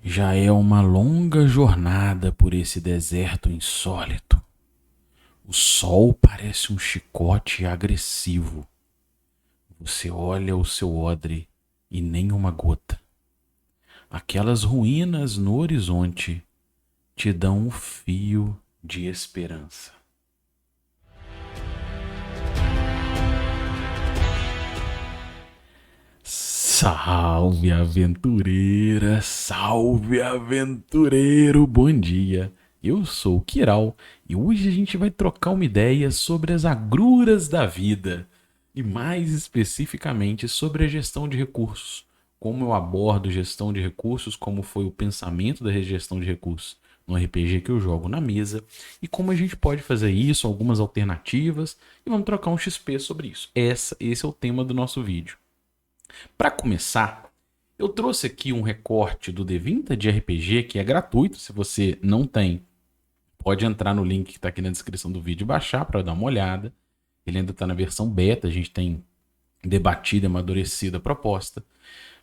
Já é uma longa jornada por esse deserto insólito. O sol parece um chicote agressivo. Você olha o seu odre e nem uma gota. Aquelas ruínas no horizonte te dão um fio de esperança. Salve aventureira, salve aventureiro, bom dia. Eu sou o Kiral e hoje a gente vai trocar uma ideia sobre as agruras da vida e mais especificamente sobre a gestão de recursos. Como eu abordo gestão de recursos, como foi o pensamento da gestão de recursos no RPG que eu jogo na mesa e como a gente pode fazer isso, algumas alternativas e vamos trocar um XP sobre isso. Esse é o tema do nosso vídeo. Para começar, eu trouxe aqui um recorte do D20 de RPG que é gratuito. Se você não tem, pode entrar no link que está aqui na descrição do vídeo e baixar para dar uma olhada. Ele ainda está na versão beta, a gente tem debatido e amadurecido a proposta.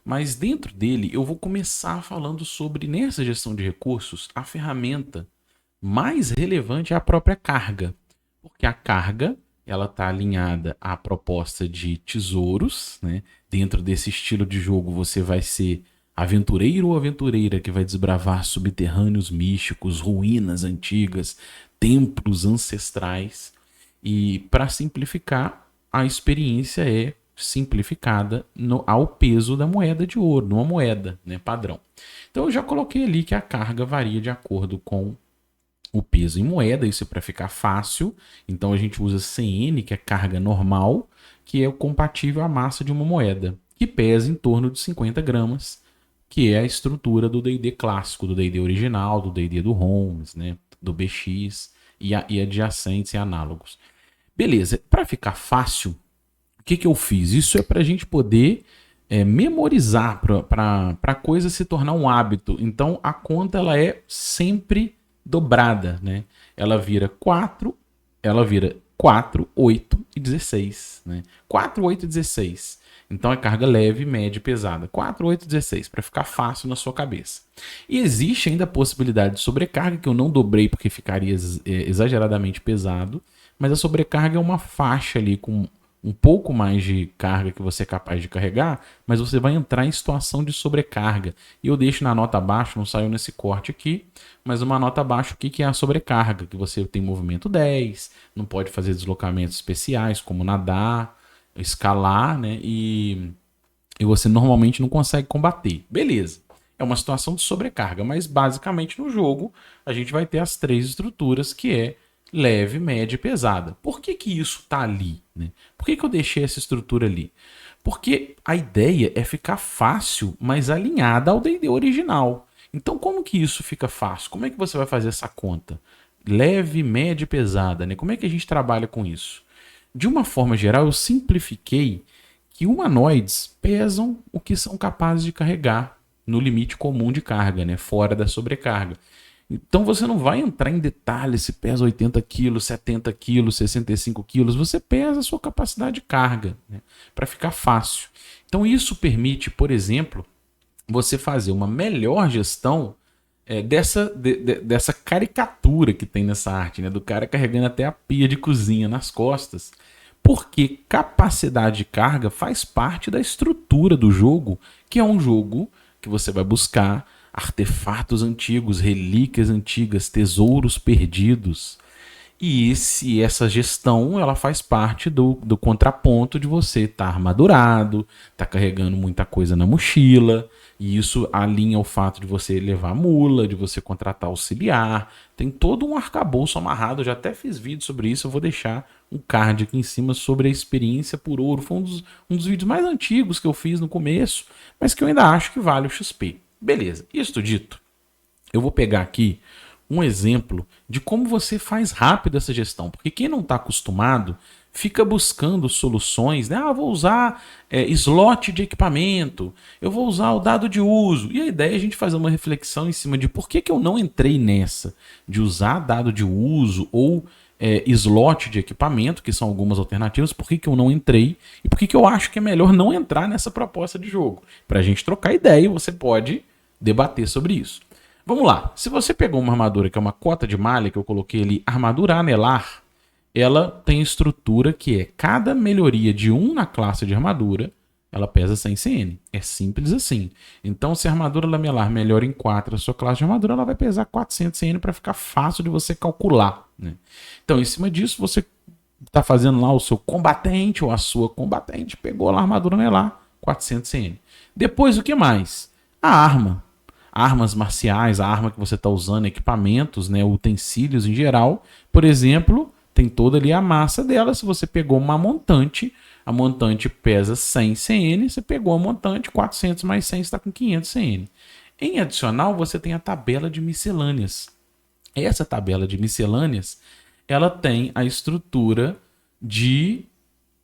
Mas dentro dele eu vou começar falando sobre, nessa gestão de recursos, a ferramenta mais relevante é a própria carga. Porque a carga ela está alinhada à proposta de tesouros, né? Dentro desse estilo de jogo você vai ser aventureiro ou aventureira que vai desbravar subterrâneos místicos, ruínas antigas, templos ancestrais. E para simplificar, a experiência é simplificada ao peso da moeda de ouro, numa moeda, né, padrão. Então eu já coloquei ali que a carga varia de acordo com o peso em moeda, isso é para ficar fácil. Então a gente usa CN, que é carga normal, que é o compatível à massa de uma moeda, que pesa em torno de 50 gramas, que é a estrutura do D&D clássico, do D&D original, do D&D do Holmes, né, do BX e adjacentes e análogos. Beleza, para ficar fácil, o que eu fiz? Isso é para a gente poder memorizar, para a coisa se tornar um hábito. Então a conta ela é sempre dobrada, né? Ela vira 4, 8 e 16, né? 4, 8 e 16. Então é carga leve, média e pesada. 4, 8 e 16, para ficar fácil na sua cabeça. E existe ainda a possibilidade de sobrecarga, que eu não dobrei porque ficaria exageradamente pesado, mas a sobrecarga é uma faixa ali com um pouco mais de carga que você é capaz de carregar, mas você vai entrar em situação de sobrecarga. E eu deixo na nota abaixo, não saiu nesse corte aqui, mas uma nota abaixo aqui que é a sobrecarga, que você tem movimento 10, não pode fazer deslocamentos especiais, como nadar, escalar, né? E você normalmente não consegue combater. Beleza. É uma situação de sobrecarga, mas basicamente no jogo a gente vai ter as três estruturas, que é leve, média e pesada. Por que isso está ali, né? Por que eu deixei essa estrutura ali? Porque a ideia é ficar fácil, mas alinhada ao D&D original. Então como que isso fica fácil? Como é que você vai fazer essa conta? Leve, média e pesada, né? Como é que a gente trabalha com isso? De uma forma geral, eu simplifiquei que humanoides pesam o que são capazes de carregar no limite comum de carga, né? Fora da sobrecarga. Então você não vai entrar em detalhes se pesa 80 quilos, 70 quilos, 65 quilos. Você pesa a sua capacidade de carga, né? Para ficar fácil. Então isso permite, por exemplo, você fazer uma melhor gestão dessa caricatura que tem nessa arte, né? Do cara carregando até a pia de cozinha nas costas. Porque capacidade de carga faz parte da estrutura do jogo, que é um jogo que você vai buscar artefatos antigos, relíquias antigas, tesouros perdidos. E essa gestão ela faz parte do contraponto de você estar armadurado, estar carregando muita coisa na mochila. E isso alinha o fato de você levar a mula, de você contratar auxiliar. Tem todo um arcabouço amarrado. Eu já até fiz vídeo sobre isso. Eu vou deixar um card aqui em cima sobre a experiência por ouro. Foi um dos vídeos mais antigos que eu fiz no começo, mas que eu ainda acho que vale o XP. Beleza, isso dito, eu vou pegar aqui um exemplo de como você faz rápido essa gestão. Porque quem não está acostumado fica buscando soluções, né? Vou usar slot de equipamento, eu vou usar o dado de uso. E a ideia é a gente fazer uma reflexão em cima de por que eu não entrei nessa, de usar dado de uso ou slot de equipamento, que são algumas alternativas, por que eu não entrei e por que eu acho que é melhor não entrar nessa proposta de jogo. Para a gente trocar ideia, você pode debater sobre isso. Vamos lá. Se você pegou uma armadura que é uma cota de malha, que eu coloquei ali, armadura anelar, ela tem estrutura que é cada melhoria de 1 na classe de armadura, ela pesa 100 CN. É simples assim. Então, se a armadura lamelar melhora em 4 a sua classe de armadura, ela vai pesar 400 CN para ficar fácil de você calcular, né? Então, em cima disso, você está fazendo lá o seu combatente ou a sua combatente, pegou lá a armadura anelar, 400 CN. Depois, o que mais? A arma. Armas marciais, a arma que você está usando, equipamentos, né, utensílios em geral. Por exemplo, tem toda ali a massa dela. Se você pegou uma montante, a montante pesa 100 CN, você pegou a montante, 400 mais 100 está com 500 CN. Em adicional, você tem a tabela de miscelâneas. Essa tabela de miscelâneas, ela tem a estrutura de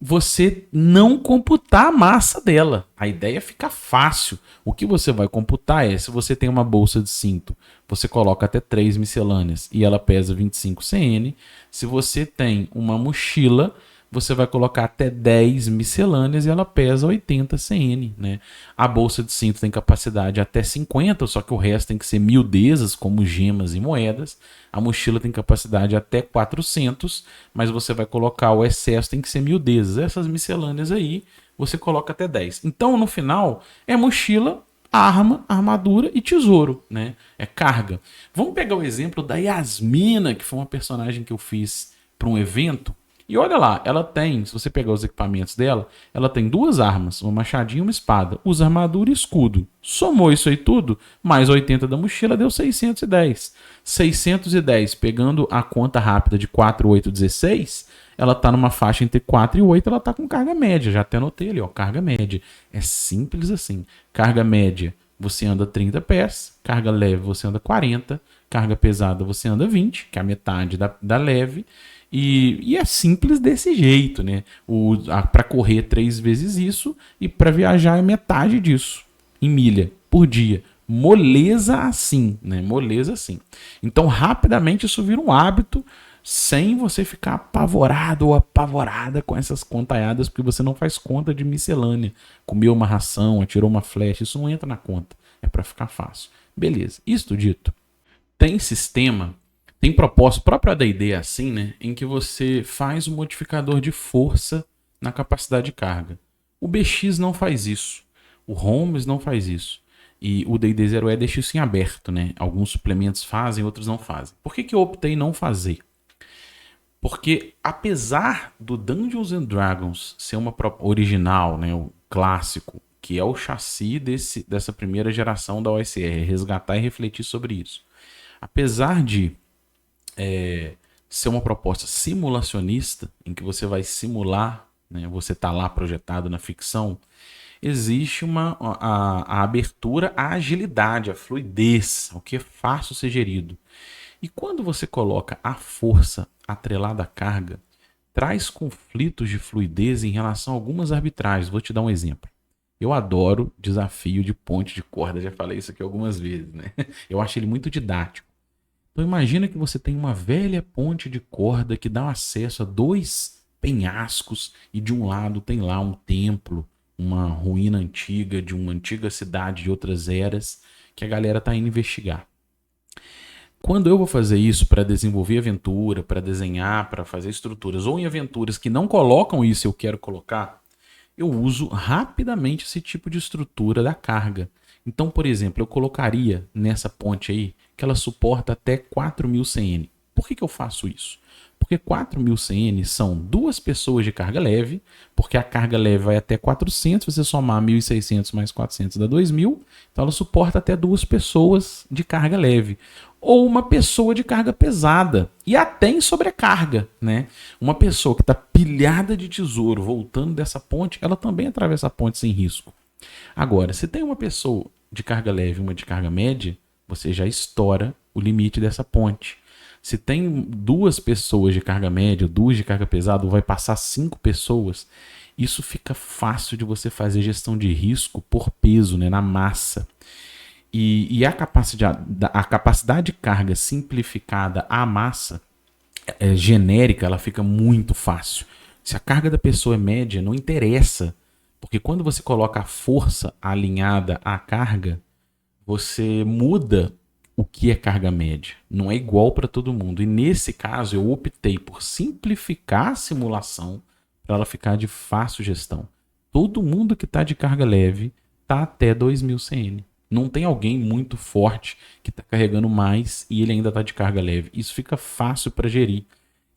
você não computar a massa dela. A ideia fica fácil. O que você vai computar é, se você tem uma bolsa de cinto, você coloca até 3 miscelâneas e ela pesa 25 CN. Se você tem uma mochila, você vai colocar até 10 miscelâneas e ela pesa 80 CN, né? A bolsa de cinto tem capacidade até 50, só que o resto tem que ser miudezas, como gemas e moedas. A mochila tem capacidade até 400, mas você vai colocar o excesso, tem que ser miudezas. Essas miscelâneas aí, você coloca até 10. Então, no final, é mochila, arma, armadura e tesouro, né? É carga. Vamos pegar o exemplo da Yasmina, que foi uma personagem que eu fiz para um evento. E olha lá, ela tem, se você pegar os equipamentos dela, ela tem 2 armas, uma machadinha e uma espada. Usa armadura e escudo. Somou isso aí tudo, mais 80 da mochila, deu 610. 610, pegando a conta rápida de 4, 8, 16, ela tá numa faixa entre 4 e 8, ela tá com carga média. Já até anotei ali, ó, carga média. É simples assim. Carga média, você anda 30 pés. Carga leve, você anda 40. Carga pesada, você anda 20, que é a metade da leve. E é simples desse jeito, né? Para correr 3 vezes isso e para viajar é metade disso, em milha por dia. Moleza assim, né? Moleza assim. Então, rapidamente isso vira um hábito sem você ficar apavorado ou apavorada com essas contaiadas, porque você não faz conta de miscelânea. Comeu uma ração, atirou uma flecha, isso não entra na conta. É para ficar fácil. Beleza. Isto dito, tem sistema. Tem propósito próprio AD&D assim, né? Em que você faz um modificador de força na capacidade de carga. O BX não faz isso. O Holmes não faz isso. E o D&D 0E deixa isso em aberto, né? Alguns suplementos fazem, outros não fazem. Por que eu optei em não fazer? Porque apesar do Dungeons and Dragons ser uma original, né? O clássico, que é o chassi dessa primeira geração da OSR, resgatar e refletir sobre isso. Apesar de ser uma proposta simulacionista, em que você vai simular, né, você está lá projetado na ficção, existe a abertura à agilidade, à fluidez, ao que é fácil ser gerido. E quando você coloca a força atrelada à carga, traz conflitos de fluidez em relação a algumas arbitragens. Vou te dar um exemplo. Eu adoro desafio de ponte de corda, já falei isso aqui algumas vezes, né? Eu acho ele muito didático. Então imagina que você tem uma velha ponte de corda que dá acesso a 2 penhascos e de um lado tem lá um templo, uma ruína antiga de uma antiga cidade de outras eras que a galera tá indo investigar. Quando eu vou fazer isso para desenvolver aventura, para desenhar, para fazer estruturas, ou em aventuras que não colocam isso eu quero colocar, eu uso rapidamente esse tipo de estrutura da carga. Então, por exemplo, eu colocaria nessa ponte aí que ela suporta até 4.000 CN. Por que eu faço isso? Porque 4.000 CN são 2 pessoas de carga leve, porque a carga leve vai até 400, você somar 1.600 mais 400 dá 2.000, então ela suporta até 2 pessoas de carga leve. Ou uma pessoa de carga pesada, e até em sobrecarga, né? Uma pessoa que está pilhada de tesouro voltando dessa ponte, ela também atravessa a ponte sem risco. Agora, se tem uma pessoa de carga leve e uma de carga média, você já estoura o limite dessa ponte. Se tem 2 pessoas de carga média, 2 de carga pesada, ou vai passar 5 pessoas, isso fica fácil de você fazer gestão de risco por peso, né, na massa. E a capacidade de carga simplificada à massa, genérica, ela fica muito fácil. Se a carga da pessoa é média, não interessa. Porque quando você coloca a força alinhada à carga, você muda o que é carga média. Não é igual para todo mundo. E nesse caso, eu optei por simplificar a simulação para ela ficar de fácil gestão. Todo mundo que está de carga leve está até 2000 CN. Não tem alguém muito forte que está carregando mais e ele ainda está de carga leve. Isso fica fácil para gerir.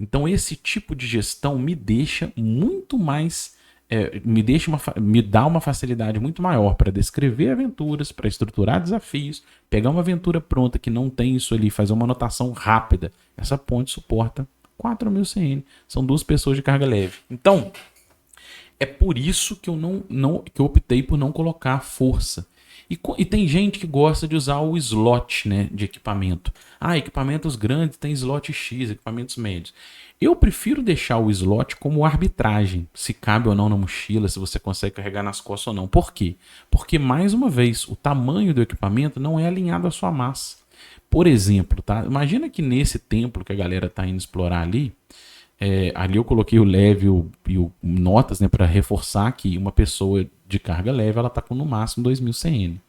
Então, esse tipo de gestão me deixa muito mais me dá uma facilidade muito maior para descrever aventuras, para estruturar desafios, pegar uma aventura pronta que não tem isso ali, fazer uma anotação rápida. Essa ponte suporta 4000 CN. São duas pessoas de carga leve. Então, é por isso que que eu optei por não colocar força. E tem gente que gosta de usar o slot, né, de equipamento. Equipamentos grandes tem slot X, equipamentos médios. Eu prefiro deixar o slot como arbitragem, se cabe ou não na mochila, se você consegue carregar nas costas ou não. Por quê? Porque, mais uma vez, o tamanho do equipamento não é alinhado à sua massa. Por exemplo, tá? Imagina que nesse templo que a galera está indo explorar ali, ali eu coloquei o leve e o notas, né, para reforçar que uma pessoa de carga leve ela está com no máximo 2000 CN.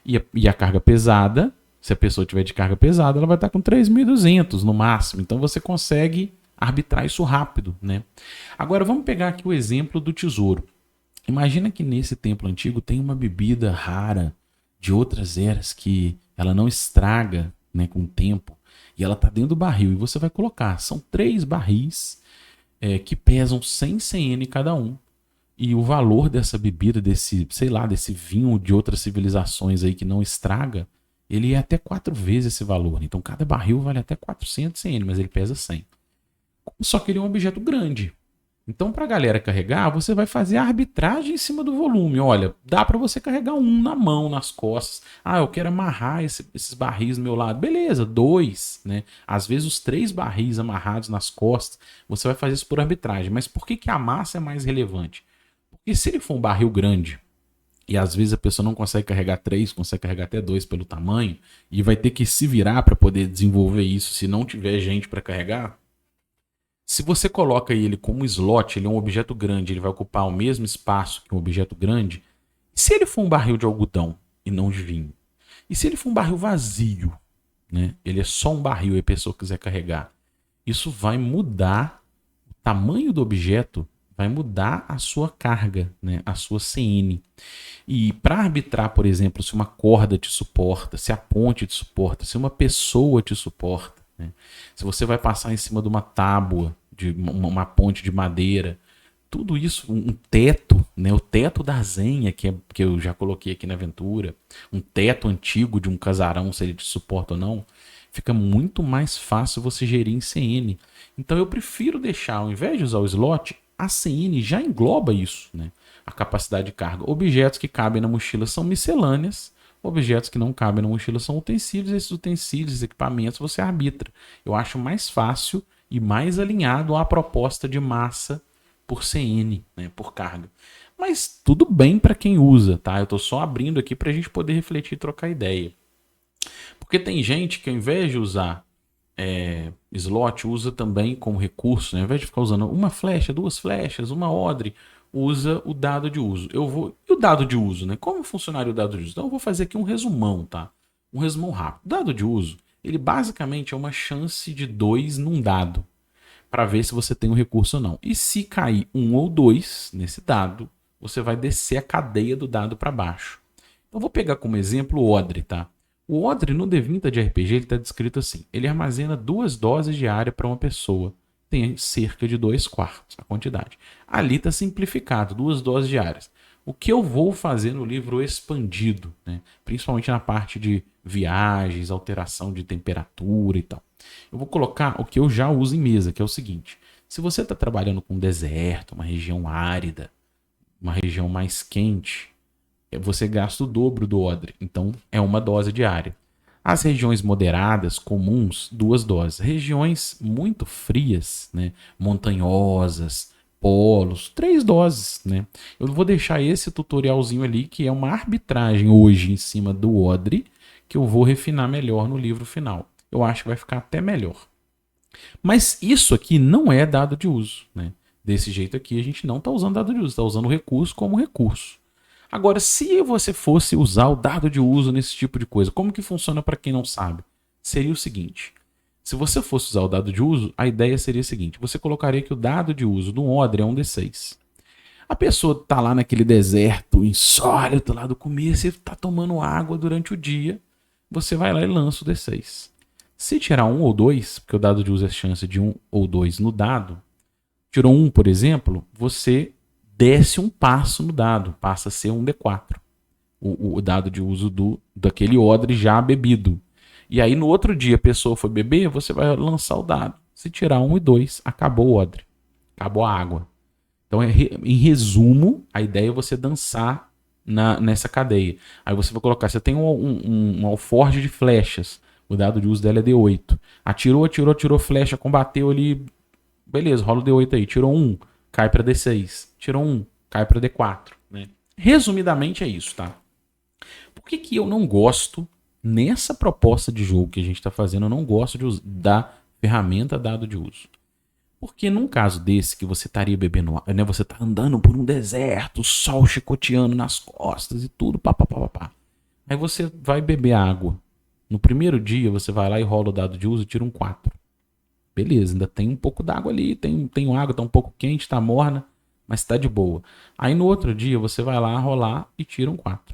E a carga pesada, se a pessoa tiver de carga pesada, ela vai estar com 3200 no máximo. Então você consegue arbitrar isso rápido, né? Agora vamos pegar aqui o exemplo do tesouro. Imagina que nesse templo antigo tem uma bebida rara de outras eras que ela não estraga, né, com o tempo. E ela está dentro do barril. E você vai colocar. São 3 barris que pesam 100 CN cada um. E o valor dessa bebida, desse vinho de outras civilizações aí que não estraga, ele é até 4 vezes esse valor. Então cada barril vale até 400 CN, mas ele pesa 100. Só que ele é um objeto grande. Então, para a galera carregar, você vai fazer a arbitragem em cima do volume. Olha, dá para você carregar um na mão, nas costas. Eu quero amarrar esses barris do meu lado. Beleza, 2, né? Às vezes os 3 barris amarrados nas costas, você vai fazer isso por arbitragem. Mas por que a massa é mais relevante? Porque se ele for um barril grande, e às vezes a pessoa não consegue carregar 3, consegue carregar até 2 pelo tamanho, e vai ter que se virar para poder desenvolver isso se não tiver gente para carregar. Se você coloca ele como slot, ele é um objeto grande, ele vai ocupar o mesmo espaço que um objeto grande. E se ele for um barril de algodão e não de vinho? E se ele for um barril vazio, né? Ele é só um barril e a pessoa quiser carregar. Isso vai mudar o tamanho do objeto, vai mudar a sua carga, né? A sua CN. E para arbitrar, por exemplo, se uma corda te suporta, se a ponte te suporta, se uma pessoa te suporta, né? Se você vai passar em cima de uma tábua, de uma ponte de madeira, tudo isso, um teto, né? O teto da zenha, que eu já coloquei aqui na aventura, um teto antigo de um casarão, se ele te suporta ou não, fica muito mais fácil você gerir em CN. Então eu prefiro deixar, ao invés de usar o slot, a CN já engloba isso, né? A capacidade de carga. Objetos que cabem na mochila são miscelâneas, objetos que não cabem na mochila são utensílios, esses utensílios, equipamentos, você arbitra. Eu acho mais fácil e mais alinhado à proposta de massa por CN, né, por carga. Mas tudo bem para quem usa, tá? Eu estou só abrindo aqui para a gente poder refletir e trocar ideia. Porque tem gente que ao invés de usar slot, usa também como recurso, né? Ao invés de ficar usando uma flecha, 2 flechas, uma odre, usa o dado de uso. E o dado de uso, né? Como funcionaria o dado de uso? Então eu vou fazer aqui um resumão, tá? Um resumão rápido. O dado de uso, ele basicamente é uma chance de 2 num dado, para ver se você tem um recurso ou não. E se cair 1 ou 2 nesse dado, você vai descer a cadeia do dado para baixo. Então eu vou pegar como exemplo o Odre, tá? O Odre no D20 de RPG ele está descrito assim: ele armazena 2 doses diárias para uma pessoa. Tem cerca de 2/4 a quantidade. Ali está simplificado, 2 doses diárias. O que eu vou fazer no livro expandido, né? Principalmente na parte de viagens, alteração de temperatura e tal. Eu vou colocar o que eu já uso em mesa, que é o seguinte: se você está trabalhando com deserto, uma região árida, uma região mais quente, você gasta o dobro do Odre. Então é uma dose diária. As regiões moderadas, comuns, 2 doses. Regiões muito frias, né, montanhosas, polos, 3 doses, né? Eu vou deixar esse tutorialzinho ali, que é uma arbitragem hoje em cima do Odre, que eu vou refinar melhor no livro final. Eu acho que vai ficar até melhor. Mas isso aqui não é dado de uso, né? Desse jeito aqui a gente não está usando dado de uso, está usando o recurso como recurso. Agora, se você fosse usar o dado de uso nesse tipo de coisa, como que funciona para quem não sabe? Seria o seguinte: se você fosse usar o dado de uso, a ideia seria a seguinte: você colocaria que o dado de uso do odre é um D6. A pessoa tá lá naquele deserto insólito lá do começo e tá tomando água durante o dia, você vai lá e lança o D6. Se tirar um ou dois, porque o dado de uso é chance de um ou dois no dado, tirou um, por exemplo, você desce um passo no dado, passa a ser um D4. O dado de uso daquele odre já bebido. E aí no outro dia a pessoa foi beber, você vai lançar o dado. Se tirar um e dois, acabou o odre. Acabou a água. Então, em resumo, a ideia é você dançar nessa cadeia. Aí você vai colocar, você tem um alforje de flechas. O dado de uso dela é D8. Atirou flecha, combateu ali. Beleza, rola o D8 aí. Tirou um, cai para D6. Tirou um, cai para D4. Né? Resumidamente é isso, tá? Por que eu não gosto, nessa proposta de jogo que a gente está fazendo, eu não gosto da ferramenta dado de uso? Porque num caso desse que você estaria bebendo, né, você tá andando por um deserto, sol chicoteando nas costas e tudo, pá. Aí você vai beber água. No primeiro dia você vai lá e rola o dado de uso e tira um 4. Beleza, ainda tem um pouco d'água ali, tem água, tá um pouco quente, tá morna, mas tá de boa. Aí no outro dia você vai lá rolar e tira um 4.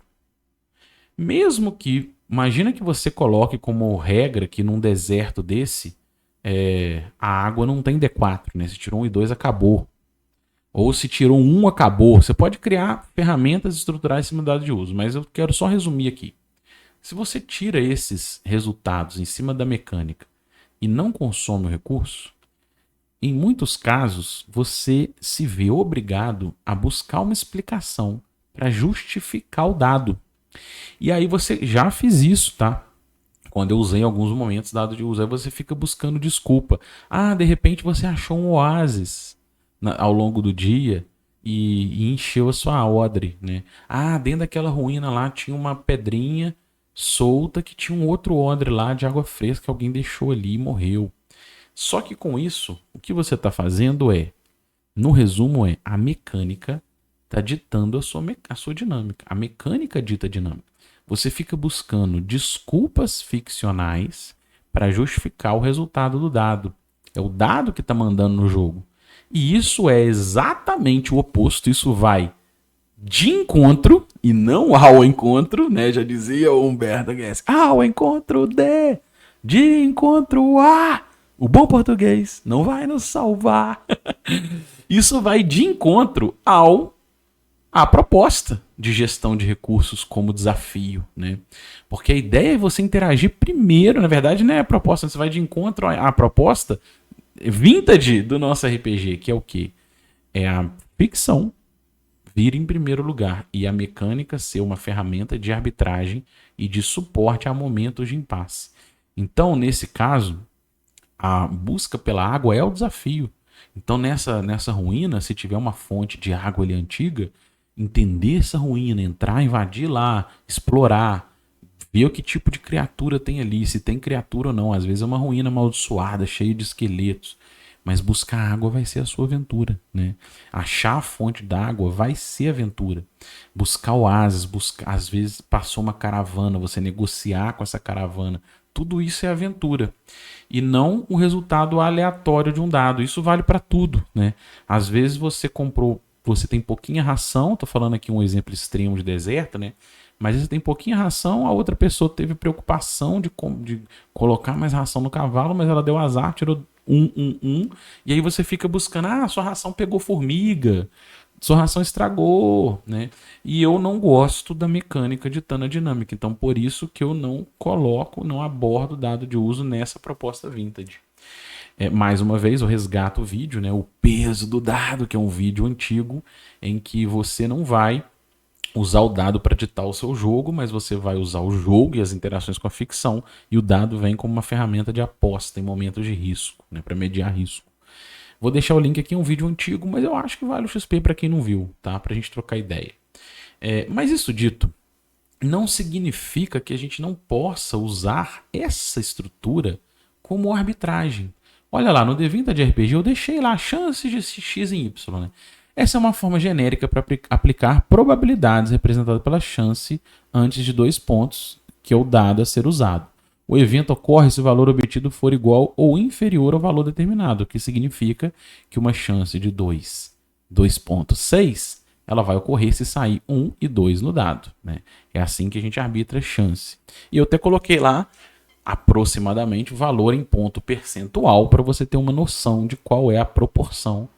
Mesmo que, imagina que você coloque como regra que num deserto desse, a água não tem D4, né? Se tirou um e 2, acabou. Ou se tirou um, acabou. Você pode criar ferramentas estruturais em cima do dado de uso, mas eu quero só resumir aqui. Se você tira esses resultados em cima da mecânica e não consome o recurso, em muitos casos você se vê obrigado a buscar uma explicação para justificar o dado. E aí você já fiz isso, tá? Quando eu usei em alguns momentos dado de uso, aí você fica buscando desculpa. De repente você achou um oásis ao longo do dia e encheu a sua odre, né? Dentro daquela ruína lá tinha uma pedrinha solta que tinha um outro odre lá de água fresca que alguém deixou ali e morreu. Só que com isso, o que você está fazendo no resumo a mecânica está ditando a sua dinâmica. A mecânica dita a dinâmica. Você fica buscando desculpas ficcionais para justificar o resultado do dado. É o dado que está mandando no jogo. E isso é exatamente o oposto. Isso vai de encontro e não ao encontro, né? Já dizia o Humberto Guess. Ao encontro de encontro a. O bom português não vai nos salvar. Isso vai de encontro à proposta de gestão de recursos como desafio, né? Porque a ideia é você interagir primeiro, na verdade, não é a proposta, você vai de encontro à proposta vintage do nosso RPG, que é o quê? É a ficção vir em primeiro lugar e a mecânica ser uma ferramenta de arbitragem e de suporte a momentos de impasse. Então, nesse caso, a busca pela água é o desafio. Então, nessa ruína, se tiver uma fonte de água ali antiga, entender essa ruína, entrar, invadir lá, explorar, ver o que tipo de criatura tem ali, se tem criatura ou não. Às vezes é uma ruína amaldiçoada, cheia de esqueletos. Mas buscar água vai ser a sua aventura, né? Achar a fonte d'água vai ser aventura. Buscar oásis, às vezes passou uma caravana, você negociar com essa caravana. Tudo isso é aventura. E não o resultado aleatório de um dado. Isso vale para tudo, né? Às vezes você tem pouquinha ração, tô falando aqui um exemplo extremo de deserto, né? Mas você tem pouquinha ração, a outra pessoa teve preocupação de colocar mais ração no cavalo, mas ela deu azar, tirou e aí você fica buscando, sua ração pegou formiga, sua ração estragou, né? E eu não gosto da mecânica ditando a dinâmica, então por isso que eu não abordo dado de uso nessa proposta vintage. Mais uma vez, eu resgato o vídeo, né? O peso do dado, que é um vídeo antigo em que você não vai usar o dado para ditar o seu jogo, mas você vai usar o jogo e as interações com a ficção, e o dado vem como uma ferramenta de aposta em momentos de risco, né? Para mediar risco. Vou deixar o link aqui, um vídeo antigo, mas eu acho que vale o XP para quem não viu, tá? Para a gente trocar ideia. Mas isso dito, não significa que a gente não possa usar essa estrutura como arbitragem. Olha lá, no D20 de RPG eu deixei lá chances de X em Y, né? Essa é uma forma genérica para aplicar probabilidades representadas pela chance antes de 2 pontos, que é o dado a ser usado. O evento ocorre se o valor obtido for igual ou inferior ao valor determinado, o que significa que uma chance de 2,6 ela vai ocorrer se sair 1 e 2 no dado. Né? É assim que a gente arbitra chance. E eu até coloquei lá aproximadamente o valor em ponto percentual para você ter uma noção de qual é a proporção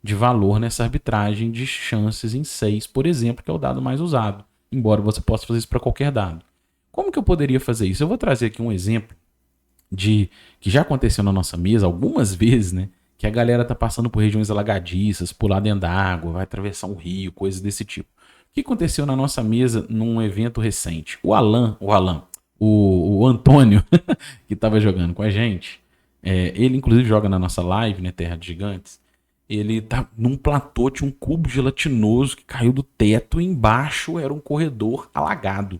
de valor nessa arbitragem de chances em 6, por exemplo, que é o dado mais usado, embora você possa fazer isso para qualquer dado. Como que eu poderia fazer isso? Eu vou trazer aqui um exemplo de que já aconteceu na nossa mesa algumas vezes, né? Que a galera tá passando por regiões alagadiças, pular dentro da água, vai atravessar um rio, coisas desse tipo. O que aconteceu na nossa mesa num evento recente? O Antônio, que estava jogando com a gente, ele inclusive joga na nossa live, né, Terra de Gigantes. Ele tá num platô, tinha um cubo gelatinoso que caiu do teto e embaixo era um corredor alagado.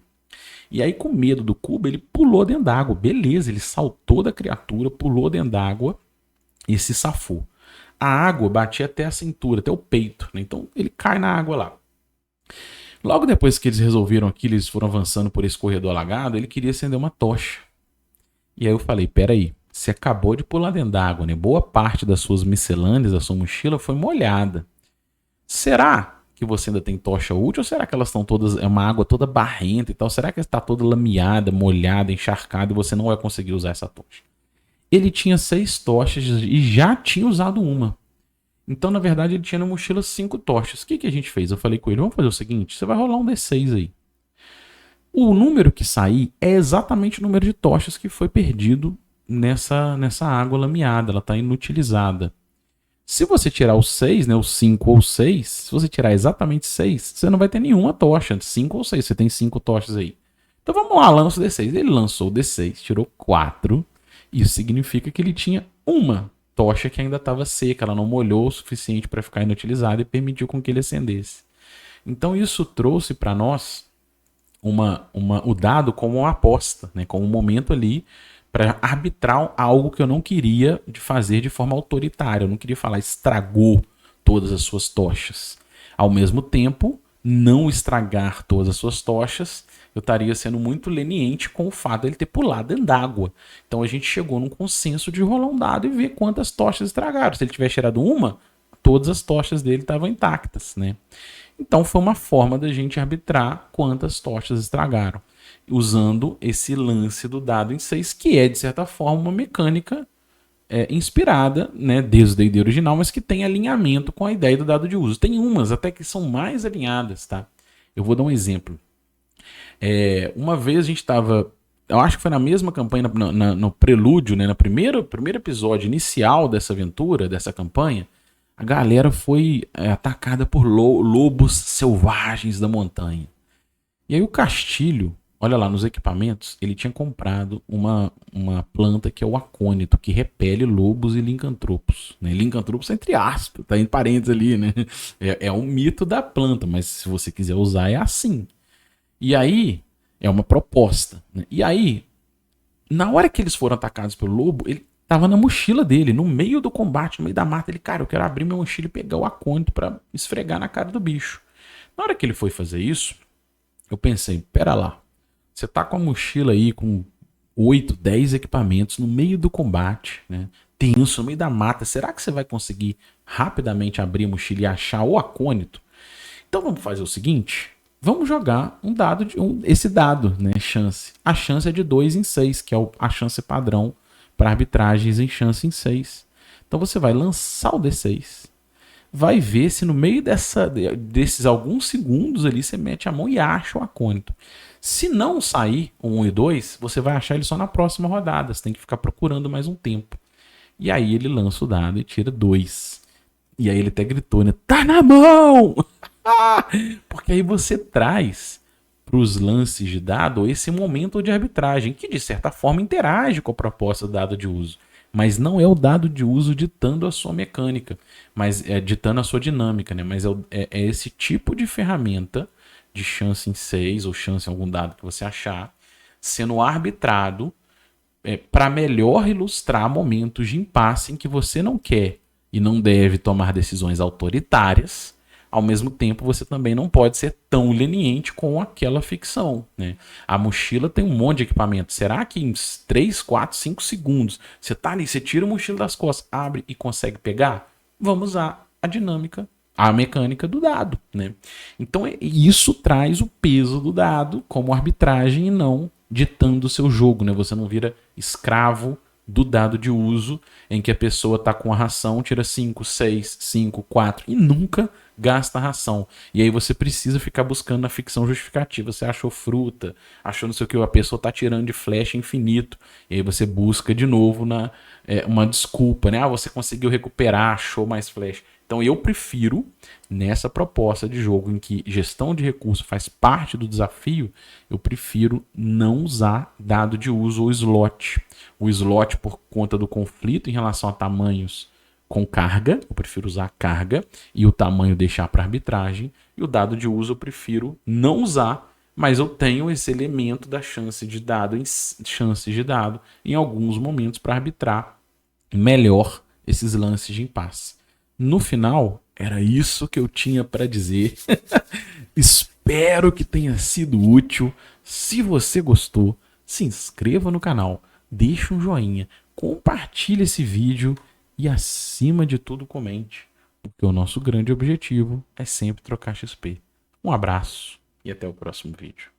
E aí, com medo do cubo, ele pulou dentro d'água. Beleza, ele saltou da criatura, pulou dentro d'água e se safou. A água batia até a cintura, até o peito, né? Então ele cai na água lá. Logo depois que eles resolveram aquilo, eles foram avançando por esse corredor alagado, ele queria acender uma tocha. E aí eu falei, peraí, você acabou de pular dentro d'água, né? Boa parte das suas miscelâneas, da sua mochila foi molhada. Será que você ainda tem tocha útil ou será que elas estão todas, é uma água toda barrenta e tal? Será que está toda lameada, molhada, encharcada e você não vai conseguir usar essa tocha? Ele tinha 6 tochas e já tinha usado uma. Então, na verdade, ele tinha na mochila 5 tochas. O que a gente fez? Eu falei com ele, vamos fazer o seguinte, você vai rolar um D6 aí. O número que sair é exatamente o número de tochas que foi perdido nessa água lameada, ela está inutilizada. Se você tirar os 6, né, os 5 ou 6, se você tirar exatamente 6, você não vai ter nenhuma tocha, 5 ou 6, você tem 5 tochas aí. Então vamos lá, lança o D6. Ele lançou o D6, tirou 4, isso significa que ele tinha uma tocha que ainda estava seca, ela não molhou o suficiente para ficar inutilizada e permitiu com que ele acendesse. Então isso trouxe para nós o dado como uma aposta, né, como um momento ali para arbitrar algo que eu não queria de fazer de forma autoritária. Eu não queria falar estragou todas as suas tochas. Ao mesmo tempo, não estragar todas as suas tochas, eu estaria sendo muito leniente com o fato de ele ter pulado dentro d'água. Então a gente chegou num consenso de rolar um dado e ver quantas tochas estragaram. Se ele tivesse tirado uma, todas as tochas dele estavam intactas, né? Então foi uma forma da gente arbitrar quantas tochas estragaram, usando esse lance do dado em 6, que é, de certa forma, uma mecânica inspirada, né, desde o D&D original, mas que tem alinhamento com a ideia do dado de uso. Tem umas até que são mais alinhadas, tá? Eu vou dar um exemplo. Uma vez a gente estava, eu acho que foi na mesma campanha, no prelúdio, né, no primeiro episódio inicial dessa aventura, dessa campanha, a galera foi atacada por lobos selvagens da montanha. E aí o Castilho, olha lá, nos equipamentos, ele tinha comprado uma planta que é o acônito, que repele lobos e lincantropos. Né? Lincantropos entre aspas, tá em parênteses ali, né? É um mito da planta, mas se você quiser usar é assim. E aí, é uma proposta. Né? E aí, na hora que eles foram atacados pelo lobo, ele tava na mochila dele, no meio do combate, no meio da mata. Ele, cara, eu quero abrir minha mochila e pegar o acônito pra esfregar na cara do bicho. Na hora que ele foi fazer isso, eu pensei, pera lá, você tá com a mochila aí com 8, 10 equipamentos no meio do combate, né? Tenso, no meio da mata. Será que você vai conseguir rapidamente abrir a mochila e achar o acônito? Então vamos fazer o seguinte, vamos jogar um dado, esse dado, né, chance. A chance é de 2 em 6, que é a chance padrão para arbitragens em chance em 6. Então você vai lançar o D6, vai ver se no meio desses alguns segundos ali você mete a mão e acha o acônito. Se não sair o 1 e 2, você vai achar ele só na próxima rodada. Você tem que ficar procurando mais um tempo. E aí ele lança o dado e tira 2. E aí ele até gritou, né? Tá na mão! Porque aí você traz para os lances de dado esse momento de arbitragem, que de certa forma interage com a proposta do dado de uso. Mas não é o dado de uso ditando a sua mecânica, mas ditando a sua dinâmica, né? Mas é esse tipo de ferramenta de chance em 6 ou chance em algum dado que você achar, sendo arbitrado para melhor ilustrar momentos de impasse em que você não quer e não deve tomar decisões autoritárias, ao mesmo tempo você também não pode ser tão leniente com aquela ficção, né? A mochila tem um monte de equipamento. Será que em 3, 4, 5 segundos você tá ali, você tira a mochila das costas, abre e consegue pegar? Vamos usar a dinâmica, a mecânica do dado, né? Então isso traz o peso do dado como arbitragem e não ditando o seu jogo, né? Você não vira escravo do dado de uso em que a pessoa tá com a ração, tira 5, 6, 5, 4 e nunca gasta a ração. E aí você precisa ficar buscando na ficção justificativa. Você achou fruta, achou não sei o que, a pessoa tá tirando de flecha infinito. E aí você busca de novo uma desculpa, né? Ah, você conseguiu recuperar, achou mais flecha. Então eu prefiro, nessa proposta de jogo em que gestão de recurso faz parte do desafio, eu prefiro não usar dado de uso ou slot. O slot, por conta do conflito em relação a tamanhos com carga, eu prefiro usar carga e o tamanho deixar para arbitragem. E o dado de uso eu prefiro não usar, mas eu tenho esse elemento da chance de dado em alguns momentos para arbitrar melhor esses lances de impasse. No final, era isso que eu tinha para dizer. Espero que tenha sido útil. Se você gostou, se inscreva no canal, deixe um joinha, compartilhe esse vídeo e, acima de tudo, comente, porque o nosso grande objetivo é sempre trocar XP. Um abraço e até o próximo vídeo.